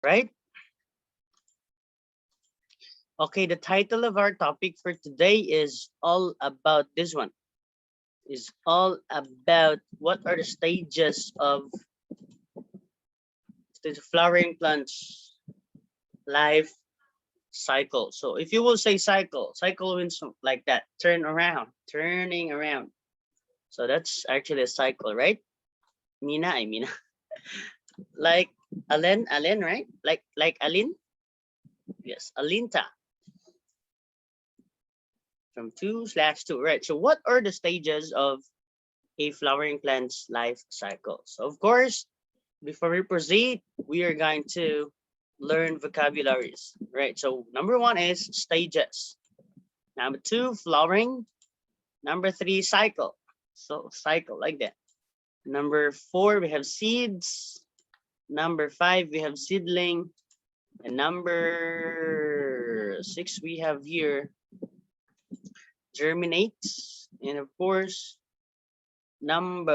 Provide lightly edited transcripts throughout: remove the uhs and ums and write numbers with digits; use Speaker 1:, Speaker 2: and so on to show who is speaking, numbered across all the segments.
Speaker 1: right? Okay, the title of our topic for today is all about this one. Is all about what are the stages of the flowering plants life cycle. So if you will say cycle, cycle means like that, turn around, turning around. So that's actually a cycle, right? Mina, I mean, like Alen, right? Like Alin, yes, Alinta from 2/2, right? So what are the stages of a flowering plant's life cycle? So of course, before we proceed, we are going to learn vocabularies, right? So number 1 is stages. Number 2, flowering. Number 3, cycle. So cycle like that. Number 4, we have seeds. Number 5, we have seedling. And number 6, we have here germinates. And of course, number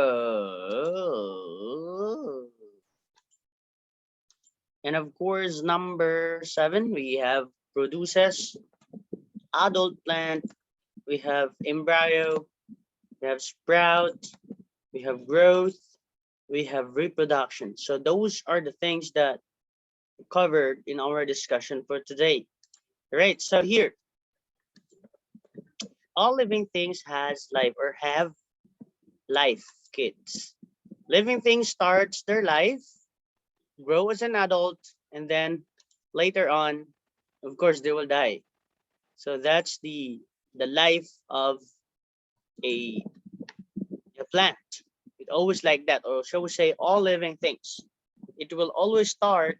Speaker 1: 7, we have produces. Adult plant, we have embryo, we have sprout, we have growth, we have reproduction. So those are the things that covered in our discussion for today. Right, so here, all living things has life or have life, kids. Living things starts their life, grow as an adult, and then later on, of course, they will die. So that's the life of a plant. It always like that, or shall we say all living things. It will always start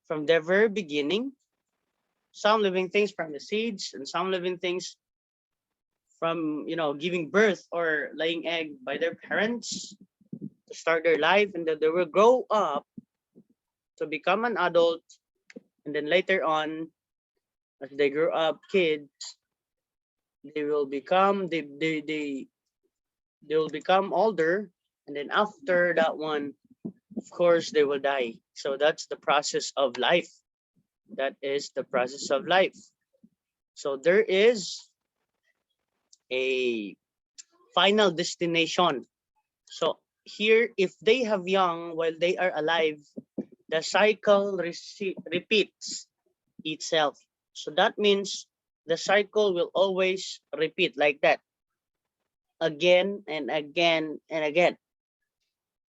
Speaker 1: from the very beginning. Some living things from the seeds, and some living things from giving birth or laying egg by their parents to start their life, and then they will grow up to become an adult, and then later on, as they grow up, kids, they will become they will become older, and then after that one, of course, they will die. So that's the process of life. That is the process of life. So there is a final destination. So here, if they have young while they are alive, the cycle repeats itself. So that means the cycle will always repeat like that, again and again and again.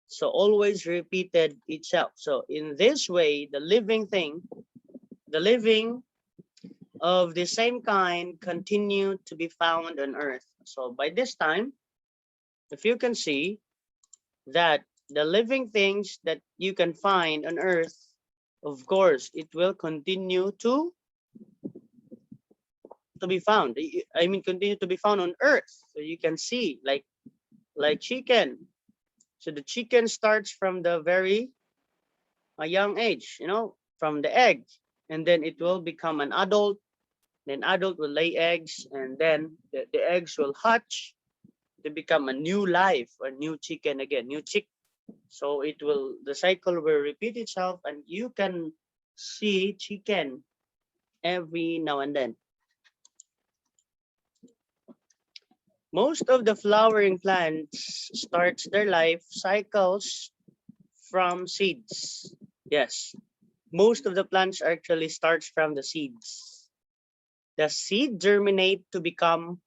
Speaker 1: So always repeated itself. So in this way, the living of the same kind continue to be found on earth. So by this time, if you can see that the living things that you can find on earth, of course, it will continue to be found. I mean, continue to be found on earth. So you can see like chicken. So the chicken starts from the very young age, from the egg, and then it will become an adult. Then adult will lay eggs, and then the eggs will hatch to become a new life, a new chicken again, new chick. So the cycle will repeat itself, and you can see chicken every now and then. Most of the flowering plants starts their life cycles from seeds. Yes, most of the plants actually starts from the seeds. The seed germinate to become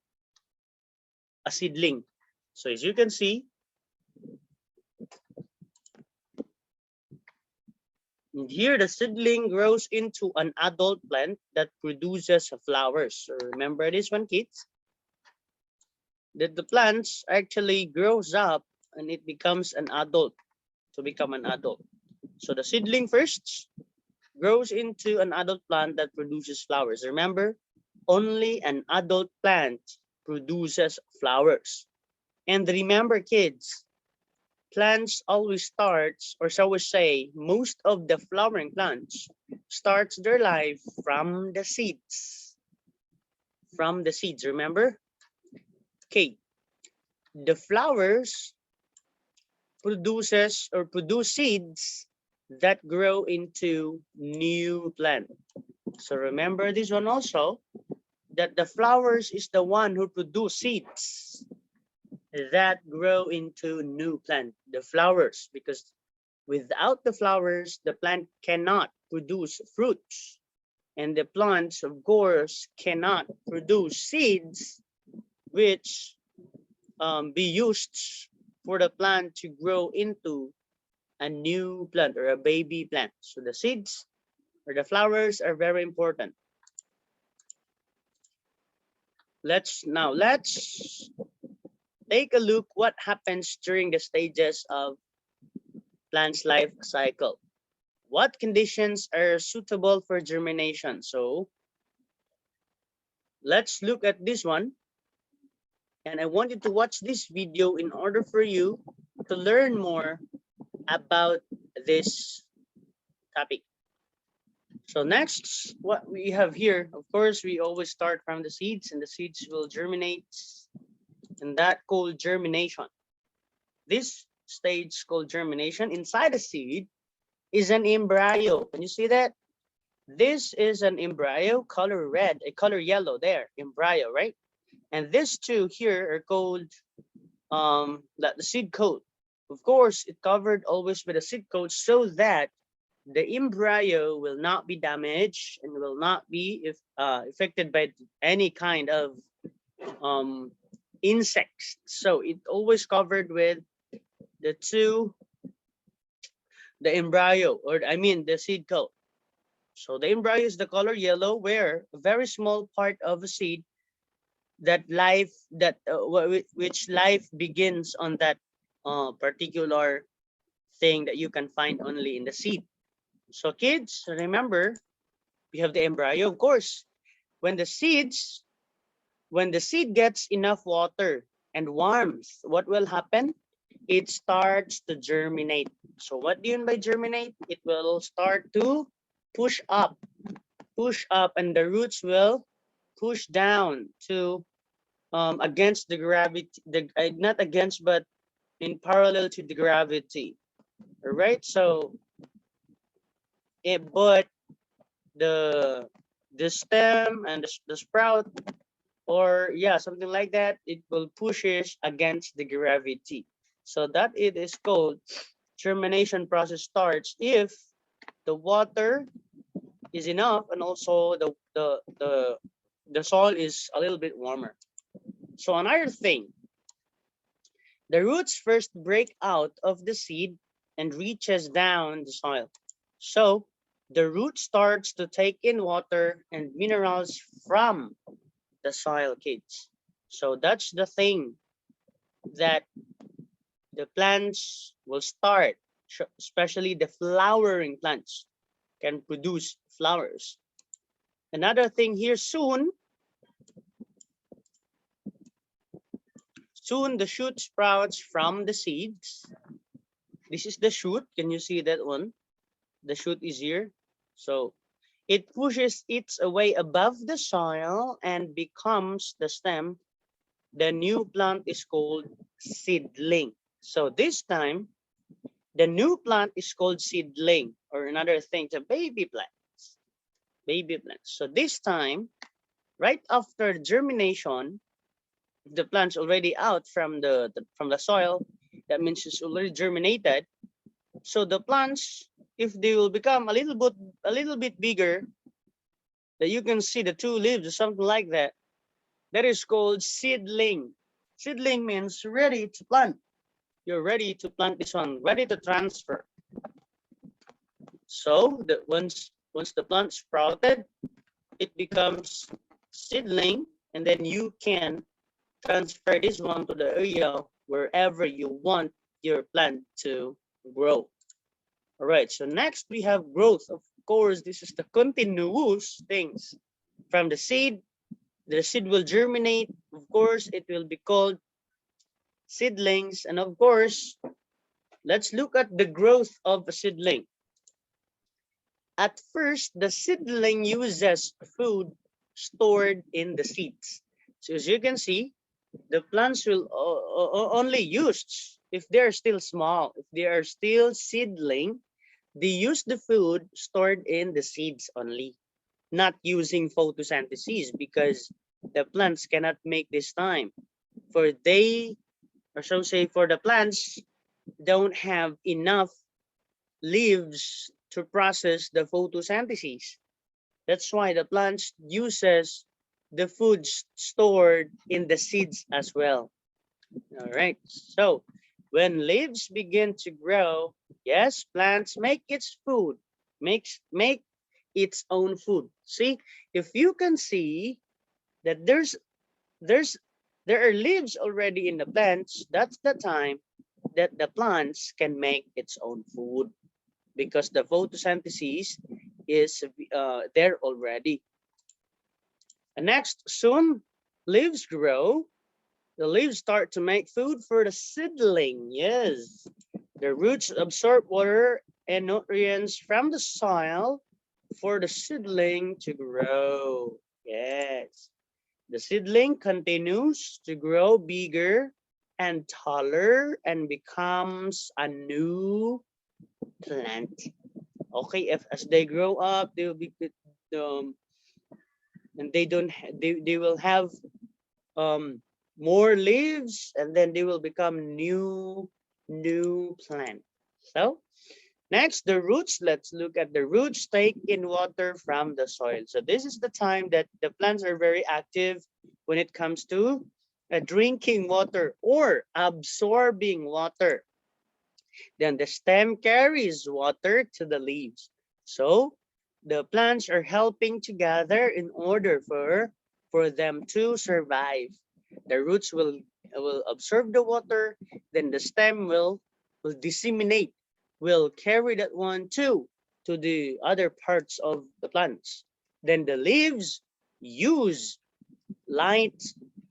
Speaker 1: a seedling. So as you can see, here the seedling grows into an adult plant that produces flowers. So remember this one, kids? That the plants actually grows up and it becomes an adult, to become an adult. So the seedling first grows into an adult plant that produces flowers. Remember, only an adult plant produces flowers. And remember, kids, plants always starts, or shall we say, most of the flowering plants starts their life from the seeds. From the seeds, remember? Okay, the flowers produce seeds that grow into new plant. So remember this one also, that the flowers is the one who produce seeds that grow into new plant, the flowers, because without the flowers, the plant cannot produce fruits. And the plants, of course, cannot produce seeds, which be used for the plant to grow into a new plant or a baby plant. So the seeds or the flowers are very important. Let's take a look what happens during the stages of plant's life cycle. What conditions are suitable for germination? So let's look at this one. And I want you to watch this video in order for you to learn more about this topic. So next, what we have here, of course, we always start from the seeds, and the seeds will germinate, and that called germination. This stage called germination. Inside the seed is an embryo. Can you see that? This is an embryo, color red, a color yellow there, embryo, right? And these two here are called the seed coat. Of course, it covered always with a seed coat so that the embryo will not be damaged and will not be affected by any kind of insects. So it always covered with the embryo, or I mean the seed coat. So the embryo is the color yellow, where a very small part of a seed which life begins on that particular thing that you can find only in the seed. So kids, remember, we have the embryo. Of course, when the seed gets enough water and warmth, what will happen? It starts to germinate. So what do you mean by germinate? It will start to push up, and the roots will push down to against the gravity, not against, but in parallel to the gravity. All right. So but the stem and the sprout, or yeah, something like that, it will pushes against the gravity. So that it is called germination process starts if the water is enough and also the soil is a little bit warmer. So another thing, the roots first break out of the seed and reaches down the soil. So the root starts to take in water and minerals from the soil, kids. So that's the thing that the plants will start, especially the flowering plants can produce flowers. Another thing here, soon the shoot sprouts from the seeds. This is the shoot. Can you see that one? The shoot is here. So it pushes its way above the soil and becomes the stem. The new plant is called seedling. So this time, the new plant is called seedling, or another thing, the baby plants. Baby plants. So this time, right after germination, the plant's already out from the soil. That means it's already germinated. So the plants, if they will become a little bit bigger, that you can see the two leaves or something like that, that is called seedling. Seedling means ready to plant. You're ready to plant this one, ready to transfer. So that once the plant sprouted, it becomes seedling, and then you can transfer this one to the area wherever you want your plant to grow. All right, so next we have growth. Of course, this is the continuous things. From the seed will germinate. Of course, it will be called seedlings. And of course, let's look at the growth of a seedling. At first, the seedling uses food stored in the seeds. So as you can see, the plants will only use if they're still small, if they are still seedling, They use the food stored in the seeds only, not using photosynthesis because the plants cannot make this time. For they, or so say, for the plants don't have enough leaves to process the photosynthesis. That's why the plants uses the food stored in the seeds as well. All right. So when leaves begin to grow, yes, plants make its food, make its own food. See, if you can see that there's there are leaves already in the plants, that's the time that the plants can make its own food because the photosynthesis is there already. And next, soon leaves grow. The leaves start to make food for the seedling. Yes, the roots absorb water and nutrients from the soil for the seedling to grow. Yes, the seedling continues to grow bigger and taller and becomes a new plant. Okay, if as they grow up, they will be um, and they don't they will have um more leaves and then they will become new plant. So next, the roots. Let's look at the roots take in water from the soil. So this is the time that the plants are very active when it comes to drinking water or absorbing water. Then the stem carries water to the leaves. So the plants are helping together in order for them to survive. The roots will absorb the water, then the stem will disseminate, will carry that one too to the other parts of the plants. Then the leaves use light,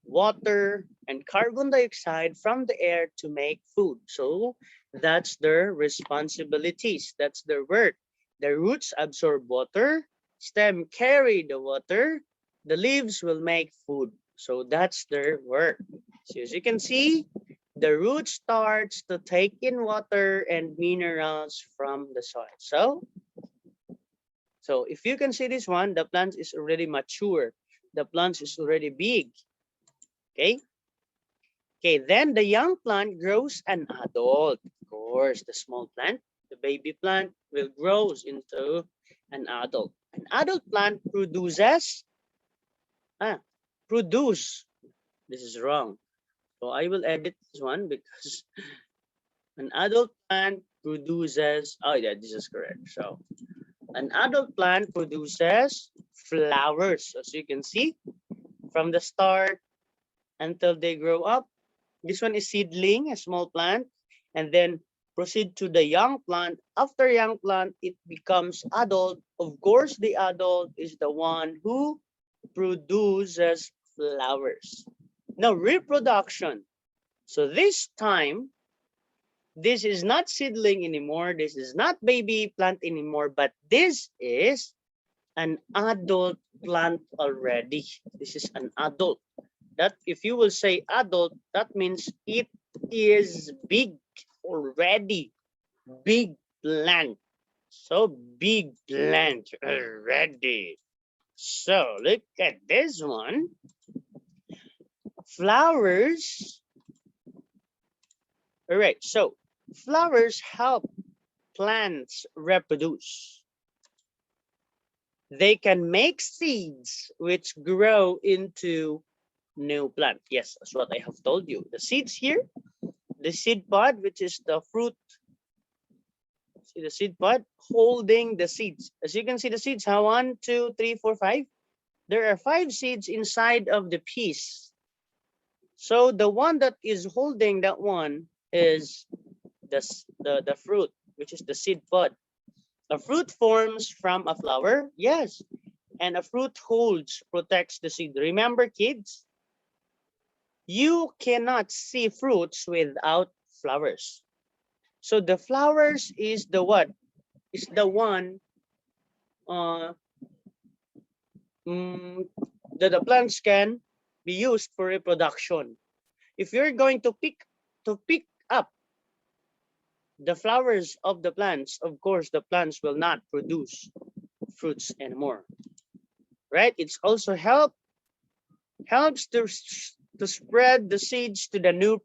Speaker 1: water, and carbon dioxide from the air to make food. So that's their responsibilities. That's their work. The roots absorb water, stem carry the water, the leaves will make food. So that's their work. So as you can see, the root starts to take in water and minerals from the soil. So if you can see this one, the plant is already mature. The plant is already big. Okay. Okay, then the young plant grows an adult. Of course, the small plant, the baby plant, will grow into an adult. An adult plant produces, produce. This is wrong. So I will edit this one because an adult plant produces, oh yeah, this is correct. So an adult plant produces flowers. As you can see, from the start until they grow up. This one is seedling, a small plant, and then proceed to the young plant. After young plant, it becomes adult. Of course, the adult is the one who produces flowers. Now, reproduction. So this time, this is not seedling anymore. This is not baby plant anymore, but this is an adult plant already. This is an adult. That if you will say adult, that means it is big already. Big plant. So big plant already. So look at this one. Flowers. All right. So flowers help plants reproduce. They can make seeds which grow into new plant. Yes, that's what I have told you. The seeds here, the seed pod, which is the fruit. See the seed pod holding the seeds. As you can see, the seeds have 1, 2, 3, 4, 5. There are 5 seeds inside of the piece. So the one that is holding that one is the fruit, which is the seed pod. A fruit forms from a flower, yes, and a fruit holds, protects the seed. Remember, kids, you cannot see fruits without flowers. So the flowers is the what? Is the one uh, that the plants can be used for reproduction. If you're going to pick up the flowers of the plants, of course, the plants will not produce fruits anymore, right? It's also helps to spread the seeds to the new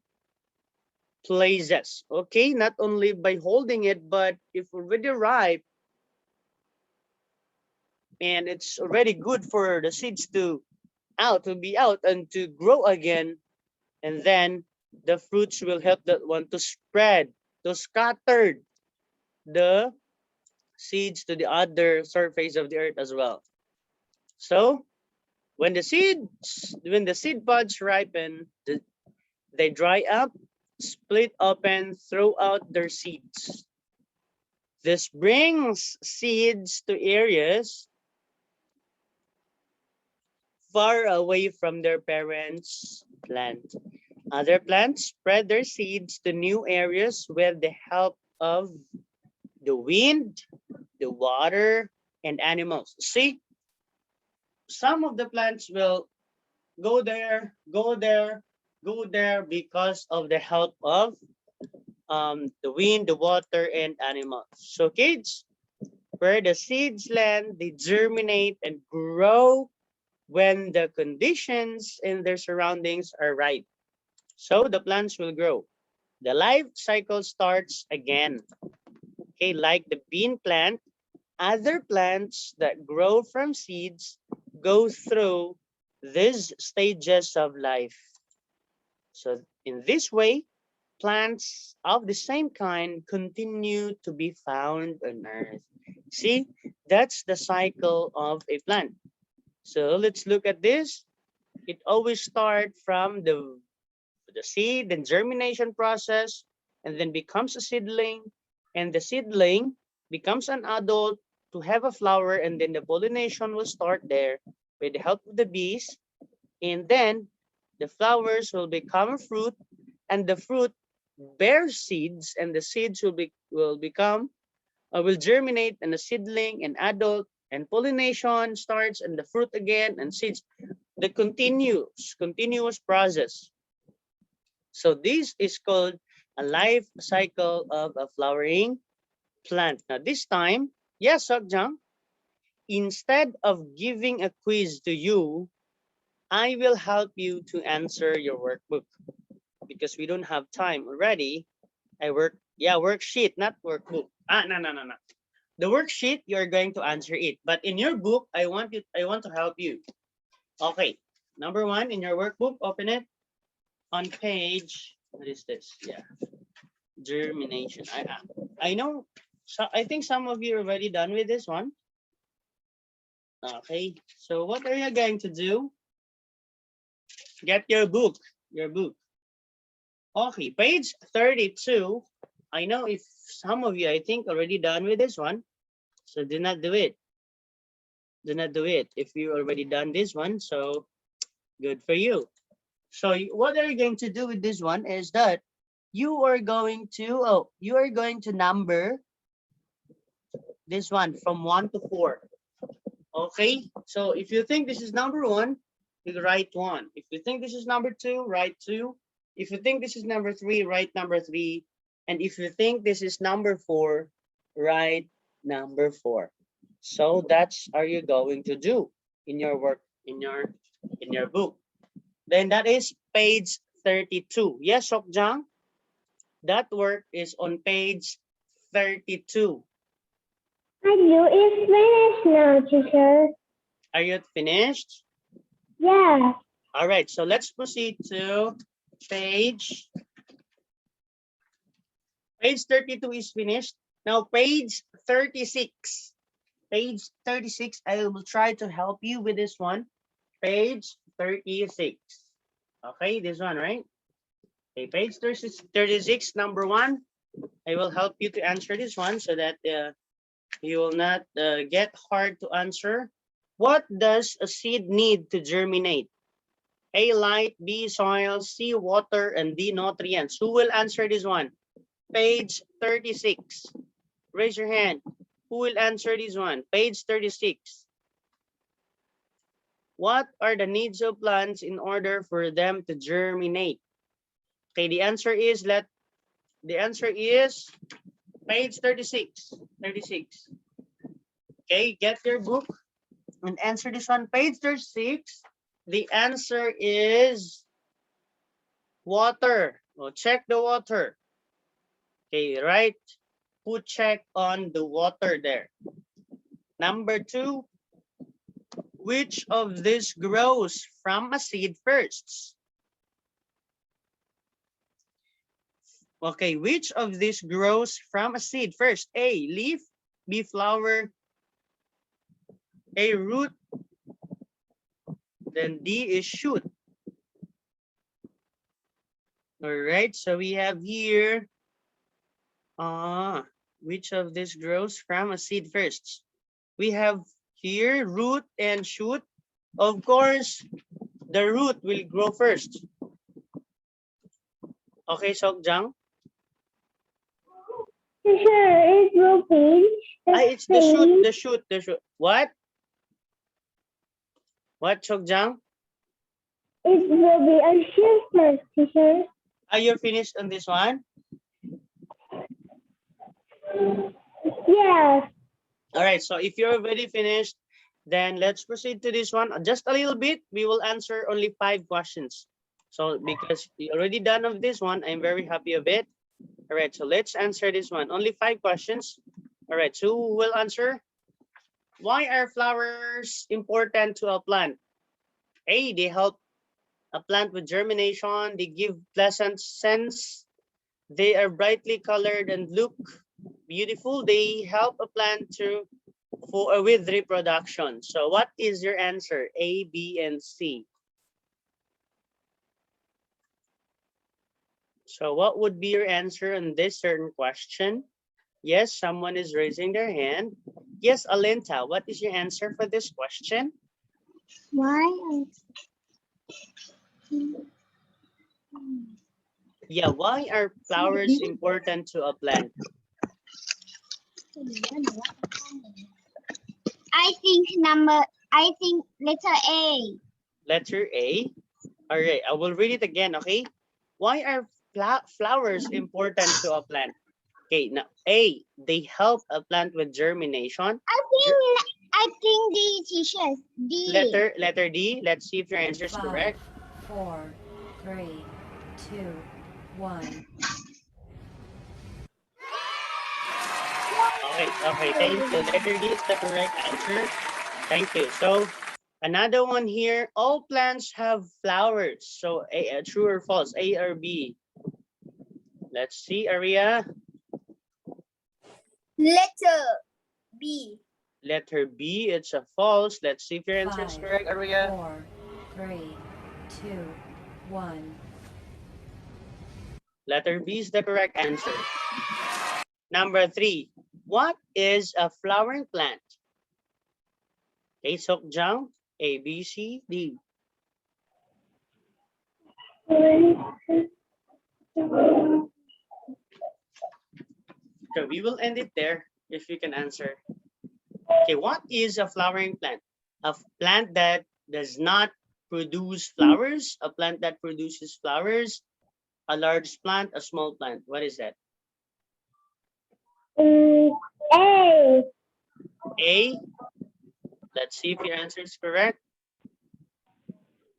Speaker 1: places. Okay, not only by holding it, but if already ripe and it's already good for the seeds to be out and to grow again, and then the fruits will help that one to spread, to scatter the seeds to the other surface of the earth as well. So when the seed pods ripen, they dry up, split open, throw out their seeds. This brings seeds to areas far away from their parents' plant. Other plants spread their seeds to new areas with the help of the wind, the water, and animals. See, some of the plants will go there, go there, go there because of the help of the wind, the water, and animals. So kids, where the seeds land, they germinate and grow when the conditions in their surroundings are right. So the plants will grow. The life cycle starts again. Okay, like the bean plant, other plants that grow from seeds go through these stages of life. So in this way, plants of the same kind continue to be found on Earth. See, that's the cycle of a plant. So let's look at this. It always starts from the seed and germination process, and then becomes a seedling, and the seedling becomes an adult to have a flower, and then the pollination will start there with the help of the bees, and then the flowers will become a fruit, and the fruit bears seeds, and the seeds will germinate, and a seedling, an adult, and pollination starts, and the fruit again, and seeds. The continuous process. So this is called a life cycle of a flowering plant. Now this time, yes, Sogjang, instead of giving a quiz to you, I will help you to answer your workbook because we don't have time already. Worksheet, not workbook. No. The worksheet, you're going to answer it. But in your book, I want to help you. Okay, number one, in your workbook, open it on page, what is this? Yeah, germination. I know, so I think some of you are already done with this one. Okay, so what are you going to do? Get your book. Okay, page 32. I know if some of you, I think, already done with this one. So do not do it. Do not do it. If you already done this one, so good for you. So what are you going to do with this one is that you are going to number this one from 1 to 4. Okay, so if you think this is number 1, you write 1. If you think this is number 2, write 2. If you think this is number 3, write number 3. And if you think this is number 4, write number 4. So that's how you're going to do in your work, in your book. Then that is page 32. Yes, Sokjang? That work is on page 32.
Speaker 2: My view is finished now, teacher.
Speaker 1: Are you finished?
Speaker 2: Yeah.
Speaker 1: All right, so let's proceed to page 32 is finished. Now page 36. Page 36, I will try to help you with this one. Page 36. Okay, this one, right? Okay, page 36, number 1. I will help you to answer this one so that you will not get hard to answer. What does a seed need to germinate? A, light, B, soil, C, water, and D, nutrients. Who will answer this one? Page 36. Raise your hand. Who will answer this one? Page 36. What are the needs of plants in order for them to germinate? Okay, the answer is Page 36. 36. Okay, get your book and answer this one. Page 36. The answer is water. Oh, check the water. Okay, right. Put check on the water there. Number 2. Which of this grows from a seed first? Okay, which of this grows from a seed first? A, leaf, B, flower, A, root, then D is shoot. All right, so we have here, which of this grows from a seed first? We have here root and shoot. Of course, the root will grow first. Okay, Sokjang?
Speaker 2: Teacher, it will be
Speaker 1: It's the shoot, the shoot, the shoot. What? What, Sokjang?
Speaker 2: It will be a shoot first, teacher.
Speaker 1: Are you finished on this one?
Speaker 2: Yes.
Speaker 1: All right, so if you're already finished, then let's proceed to this one. Just a little bit, we will answer only 5 questions. So because you're already done of this one, I'm very happy of it. All right, so let's answer this one. Only 5 questions. All right, so who will answer? Why are flowers important to a plant? A, they help a plant with germination. They give pleasant scents. They are brightly colored and look beautiful. They help a plant to with reproduction. So what is your answer? A, B, and C. So what would be your answer on this certain question? Yes, someone is raising their hand. Yes, Alenta, what is your answer for this question?
Speaker 2: Why?
Speaker 1: Yeah, why are flowers important to a plant?
Speaker 2: I think letter A.
Speaker 1: Letter A. All right, I will read it again, okay? Why are flowers important to a plant? Okay, now A, they help a plant with germination.
Speaker 2: I think D, teacher. D.
Speaker 1: Letter D. Let's see if your answer is
Speaker 3: 5,
Speaker 1: correct.
Speaker 3: 4, 3, 2, 1.
Speaker 1: Okay, thank you. Letter D is the correct answer. Thank you. So another one here. All plants have flowers. So A, true or false? A or B? Let's see, Aria.
Speaker 2: Letter B.
Speaker 1: Letter B, it's a false. Let's see if your answer is
Speaker 3: 5,
Speaker 1: correct, Aria.
Speaker 3: 4, 3, 2, 1.
Speaker 1: Letter B is the correct answer. Number 3. What is a flowering plant? A, Sokjang. A, B, C, D. So we will end it there if you can answer. Okay, what is a flowering plant? A plant that does not produce flowers, a plant that produces flowers, a large plant, a small plant. What is that?
Speaker 2: A.
Speaker 1: A. Let's see if your answer is correct.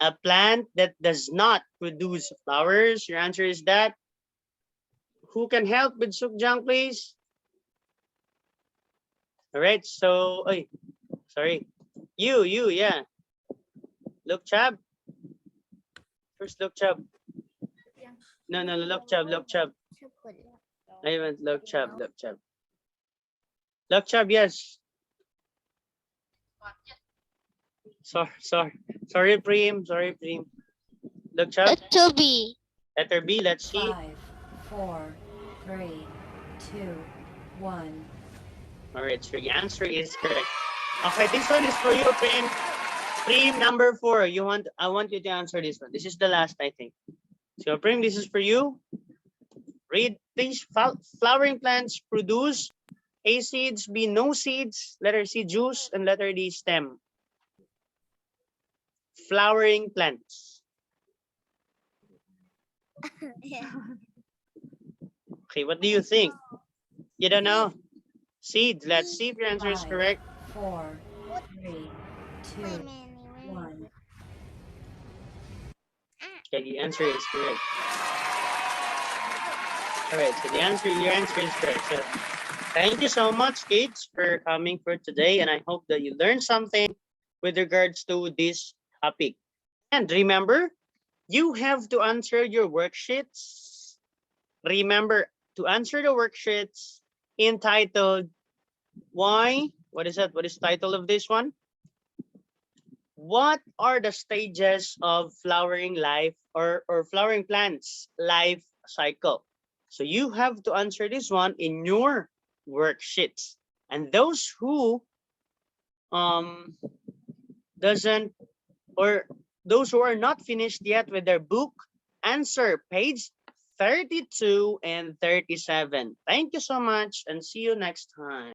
Speaker 1: A plant that does not produce flowers. Your answer is that. Who can help with Sukjang, please? All right, so, sorry. You, yeah. Look, Chab. First, look, Chab. No, look, Chab. I meant look, Chab. Look, Chab, yes. Sorry, Preem. Look, Chab.
Speaker 2: Letter B.
Speaker 1: Letter B, let's see.
Speaker 3: 5, 4, 3, 2, 1.
Speaker 1: All right, so the answer is correct. Okay, this one is for you, Preem. Preem, number 4. I want you to answer this one. This is the last, I think. So, Preem, this is for you. Read, please. Flowering plants produce A, seeds, B, no seeds, letter C, juice, and letter D, stem. Flowering plants. Okay, what do you think? You don't know? Seed. Let's see if your answer is
Speaker 3: 5,
Speaker 1: correct.
Speaker 3: 4, 3, 2, 1.
Speaker 1: Okay, the answer is correct. All right, so your answer is correct. So thank you so much, kids, for coming for today, and I hope that you learned something with regards to this topic. And remember, you have to answer your worksheets. Remember to answer the worksheets entitled why? What is that? What is the title of this one? What are the stages of flowering life or flowering plants life cycle? So you have to answer this one in your worksheets. And those who doesn't or those who are not finished yet with their book, answer page 32 and 37. Thank you so much and see you next time.